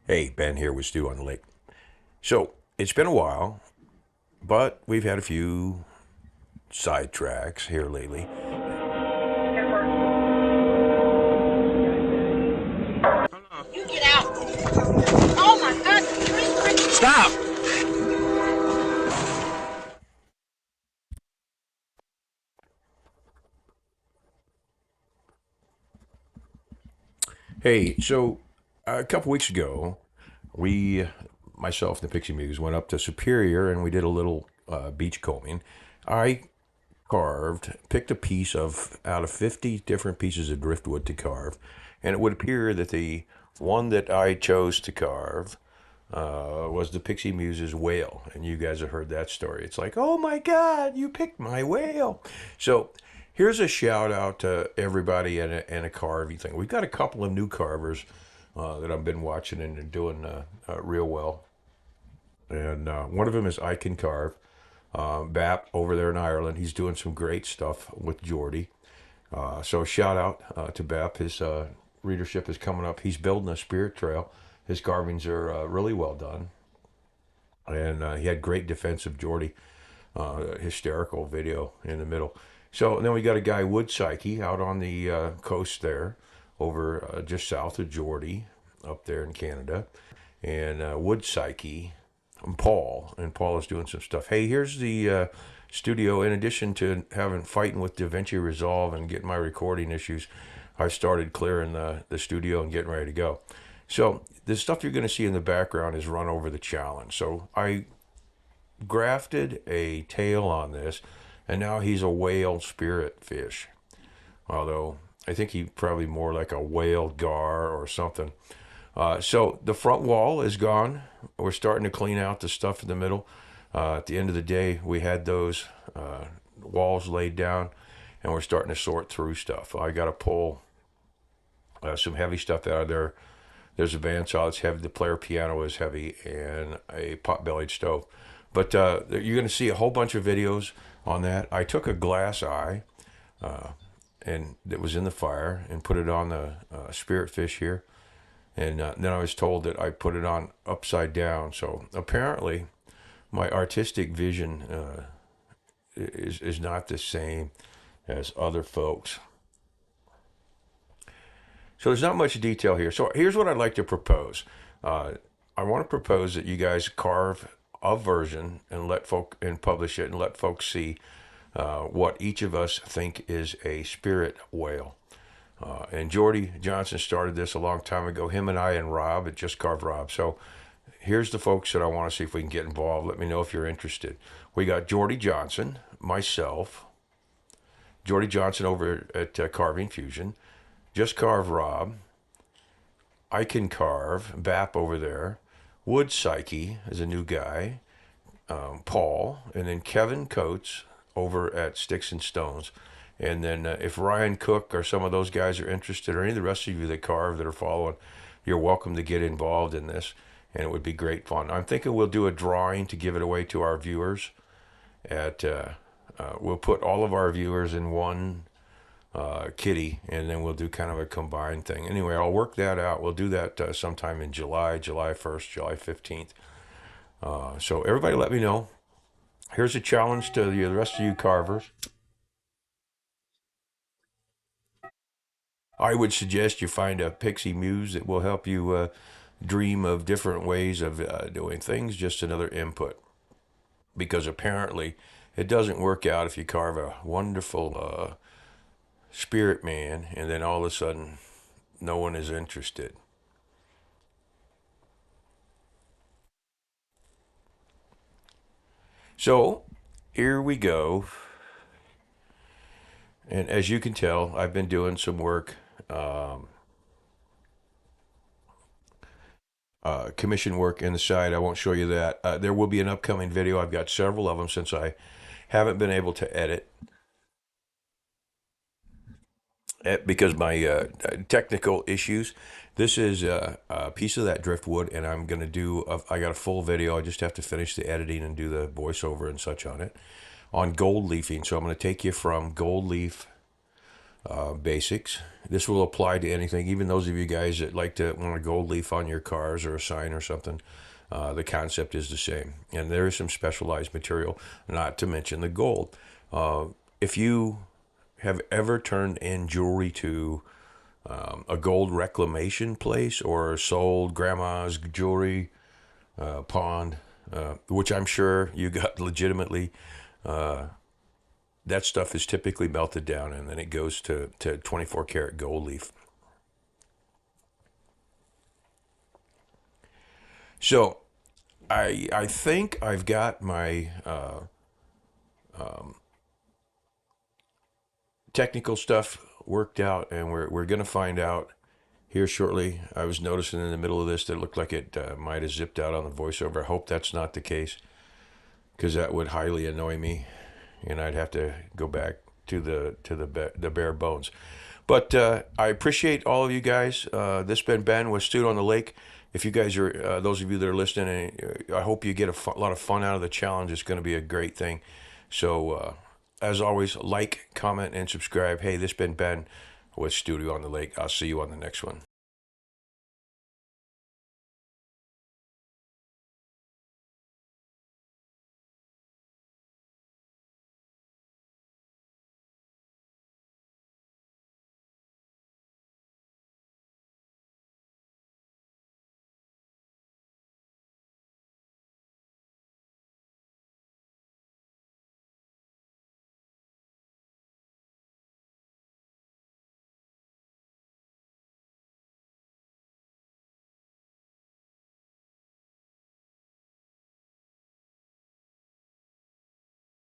Hey, Ben here with Stu on the Lake. So, it's been a while, but we've had a few sidetracks here lately. You get out. Oh my God, the tree. Stop! Hey, so a couple weeks ago, we, myself and the Pixie Muse, went up to Superior and we did a little beach combing. I picked a piece of out of 50 different pieces of driftwood to carve, and it would appear that the one that I chose to carve was the Pixie Muse's whale. And you guys have heard that story. It's like, oh my God, you picked my whale. So here's a shout out to everybody and a carving thing. We've got a couple of new carvers that I've been watching and they're doing real well. And one of them is I Can Carve. Bap over there in Ireland. He's doing some great stuff with Geordie. So shout out to Bap. His readership is coming up. He's building a spirit trail. His carvings are really well done. And he had great defensive Geordie, hysterical video in the middle. So then we got a guy, Wood Psyche, out on the coast there, over just south of Geordie, up there in Canada. And Wood Psyche and Paul is doing some stuff. Hey, here's the studio. In addition to having fighting with DaVinci Resolve and getting my recording issues, I started clearing the studio and getting ready to go. So the stuff you're going to see in the background is run over the challenge. So I grafted a tail on this, and now he's a whale spirit fish. Although I think he probably more like a whale gar or something. So the front wall is gone. We're starting to clean out the stuff in the middle. At the end of the day, we had those walls laid down, and we're starting to sort through stuff. I got to pull some heavy stuff out of there. There's a bandsaw that's heavy. The player piano is heavy, and a pot-bellied stove. But you're going to see a whole bunch of videos on that. I took a glass eye, and that was in the fire, and put it on the spirit fish here. And then I was told that I put it on upside down. So apparently, my artistic vision is not the same as other folks. So there's not much detail here. So here's what I'd like to propose. I want to propose that you guys carve a version and publish it and let folks see what each of us think is a spirit whale. And Geordie Johnson started this a long time ago. Him and I and Rob at Just Carve Rob. So here's the folks that I want to see if we can get involved. Let me know if you're interested. We got Geordie Johnson, myself, Geordie Johnson over at Carving Fusion, Just Carve Rob, I Can Carve, Bap over there, Wood Psyche is a new guy, Paul, and then Kevin Coates over at Sticks and Stones. And then if Ryan Cook or some of those guys are interested, or any of the rest of you that carve that are following, you're welcome to get involved in this, and it would be great fun. I'm thinking we'll do a drawing to give it away to our viewers. We'll put all of our viewers in one kitty, and then we'll do kind of a combined thing. Anyway, I'll work that out. We'll do that sometime in July 1st, July 15th. So everybody let me know. Here's a challenge to the rest of you carvers. I would suggest you find a pixie muse that will help you dream of different ways of doing things, just another input. Because apparently it doesn't work out if you carve a wonderful spirit man and then all of a sudden no one is interested. So here we go. And as you can tell, I've been doing some work, commission work in the side. I won't show you that. There will be an upcoming video. I've got several of them since I haven't been able to edit because my technical issues. This is a piece of that driftwood, and I'm going to I got a full video. I just have to finish the editing and do the voiceover and such on it on gold leafing. So I'm going to take you from gold leaf basics. This will apply to anything, even those of you guys that like to want a gold leaf on your cars or a sign or something. The concept is the same, and there is some specialized material, not to mention the gold. If you have ever turned in jewelry to a gold reclamation place or sold grandma's jewelry pawned, which I'm sure you got legitimately, that stuff is typically melted down and then it goes to 24 karat gold leaf. So I think I've got my technical stuff worked out, and we're going to find out here shortly. I was noticing in the middle of this that it looked like it might have zipped out on the voiceover. I hope that's not the case, because that would highly annoy me, and I'd have to go back to the bare bones. But I appreciate all of you guys. This has been Ben with Stude on the Lake. If you guys are those of you that are listening, I hope you get a lot of fun out of the challenge. It's going to be a great thing. So as always, like, comment, and subscribe. Hey, this has been Ben with Studio on the Lake. I'll see you on the next one.